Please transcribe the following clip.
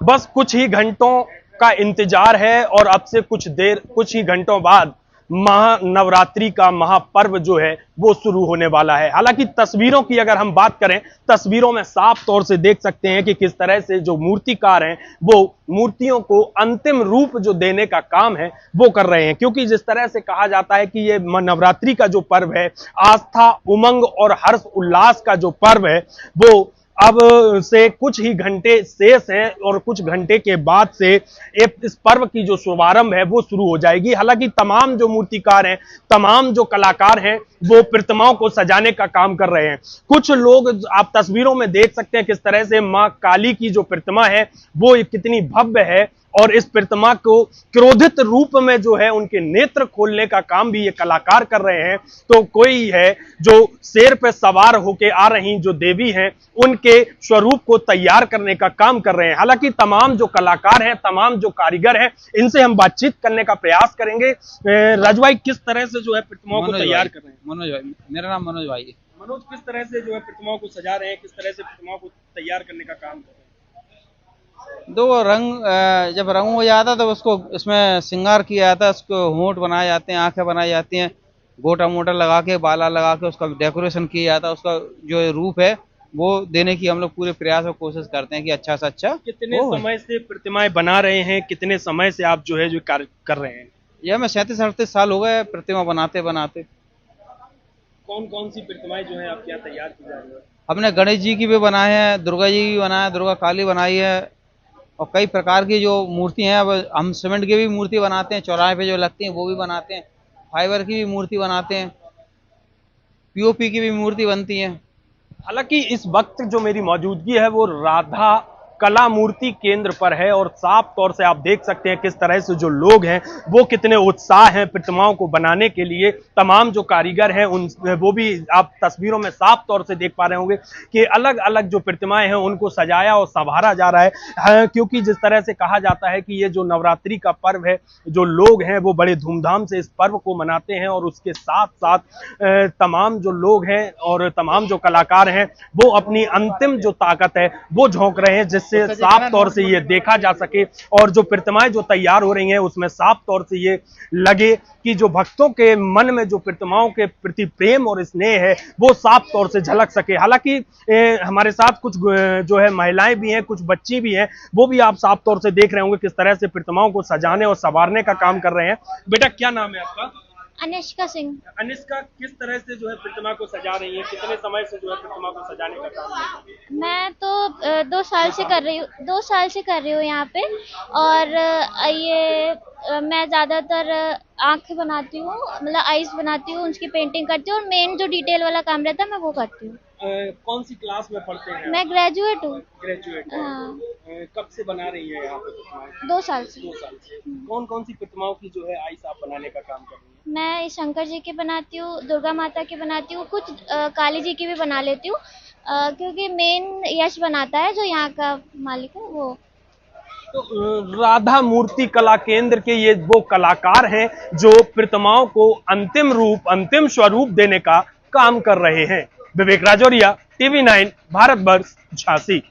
बस कुछ ही घंटों का इंतजार है और अब से कुछ ही घंटों बाद महानवरात्रि का महापर्व जो है वो शुरू होने वाला है। हालांकि तस्वीरों की अगर हम बात करें, तस्वीरों में साफ तौर से देख सकते हैं कि किस तरह से जो मूर्तिकार हैं वो मूर्तियों को अंतिम रूप जो देने का काम है वो कर रहे हैं। क्योंकि जिस तरह से कहा जाता है कि ये नवरात्रि का जो पर्व है, आस्था, उमंग और हर्ष उल्लास का जो पर्व है, वो अब से कुछ ही घंटे शेष हैं और कुछ घंटे के बाद से इस पर्व की जो शुभारंभ है वो शुरू हो जाएगी। हालांकि तमाम जो मूर्तिकार हैं, तमाम जो कलाकार हैं, वो प्रतिमाओं को सजाने का काम कर रहे हैं। कुछ लोग, आप तस्वीरों में देख सकते हैं किस तरह से मां काली की जो प्रतिमा है वो कितनी भव्य है और इस प्रतिमा को क्रोधित रूप में जो है उनके नेत्र खोलने का काम भी ये कलाकार कर रहे हैं। तो कोई है जो शेर पे सवार होके आ रही जो देवी हैं, उनके स्वरूप को तैयार करने का काम कर रहे हैं। हालांकि तमाम जो कलाकार हैं, तमाम जो कारीगर हैं, इनसे हम बातचीत करने का प्रयास करेंगे। राजू भाई, किस तरह से जो है प्रतिमाओं को तैयार कर रहे हैं? मनोज भाई, मेरा नाम मनोज भाई है। मनोज, किस तरह से जो है प्रतिमाओं को सजा रहे हैं, किस तरह से प्रतिमाओं को तैयार करने का काम कर रहे हैं? दो रंग, जब रंग हो जाता है तो उसको इसमें श्रृंगार किया जाता है, उसको होंठ बनाए जाते हैं, आंखें बनाई जाती हैं, गोटा मोटा लगा के, बाला लगा के उसका डेकोरेशन किया जाता है। उसका जो रूप है वो देने की हम लोग पूरे प्रयास और कोशिश करते हैं कि अच्छा से अच्छा। कितने समय से प्रतिमाएं बना रहे हैं, कितने समय से आप जो है जो कार्य कर रहे हैं? यह मैं 37-38 साल हो गए प्रतिमा बनाते बनाते। कौन कौन सी प्रतिमाएं जो है आपके यहाँ तैयार की जा रही है? हमने गणेश जी की भी बनाए हैं, दुर्गा जी की बनाए, दुर्गा काली बनाई है और कई प्रकार की जो मूर्ति हैं। अब हम सीमेंट की भी मूर्ति बनाते हैं, चौराहे पे जो लगती हैं वो भी बनाते हैं, फाइबर की भी मूर्ति बनाते हैं, पीओपी की भी मूर्ति बनती है। हालांकि इस वक्त जो मेरी मौजूदगी है वो राधा कला मूर्ति केंद्र पर है और साफ तौर से आप देख सकते हैं किस तरह से जो लोग हैं वो कितने उत्साह हैं प्रतिमाओं को बनाने के लिए। तमाम जो कारीगर हैं उन वो भी आप तस्वीरों में साफ तौर से देख पा रहे होंगे कि अलग अलग जो प्रतिमाएं हैं उनको सजाया और संवारा जा रहा है। क्योंकि जिस तरह से कहा जाता है कि ये जो नवरात्रि का पर्व है, जो लोग हैं वो बड़े धूमधाम से इस पर्व को मनाते हैं और उसके साथ साथ तमाम जो लोग हैं और तमाम जो कलाकार हैं वो अपनी अंतिम जो ताकत है वो झोंक रहे हैं, जिससे साफ तौर से ये देखा जा सके और जो प्रतिमाएं जो तैयार हो रही हैं उसमें साफ तौर से ये लगे कि जो भक्तों के मन में जो प्रतिमाओं के प्रति प्रेम और स्नेह है वो साफ तौर से झलक सके। हालांकि हमारे साथ कुछ जो है महिलाएं भी हैं, कुछ बच्ची भी हैं, वो भी आप साफ तौर से देख रहे होंगे किस तरह से प्रतिमाओं को सजाने और संवारने का काम कर रहे हैं। बेटा, क्या नाम है आपका? अनिष्का सिंह। अनिष्का, किस तरह से जो है प्रतिमा को सजा रही है, कितने समय से जो है प्रतिमा को सजाने का काम कर रही है? मैं तो 2 साल से कर रही हूँ, 2 साल से कर रही हूँ यहाँ पे। और मैं ज़्यादातर आँखें बनाती हूँ, मतलब आईज बनाती हूँ, उसकी पेंटिंग करती हूँ और मेन जो डिटेल वाला काम रहता है मैं वो करती हूँ। कौन सी क्लास में पढ़ते हैं? मैं ग्रेजुएट हूँ। ग्रेजुएट। हाँ। कब से बना रही है यहाँ पे प्रतिमाएं? 2 साल से। 2 साल से। कौन कौन सी प्रतिमाओं की जो है आईज आप बनाने का काम कर रही है? मैं शंकर जी की बनाती हूँ, दुर्गा माता की बनाती हूँ, कुछ काली जी की भी बना लेती हूँ, क्योंकि मेन यश बनाता है जो यहाँ का मालिक है वो। तो राधा मूर्ति कला केंद्र के ये वो कलाकार हैं जो प्रतिमाओं को अंतिम रूप, अंतिम स्वरूप देने का काम कर रहे हैं। विवेक राजौरिया, टीवी 9, भारतवर्ष, झांसी।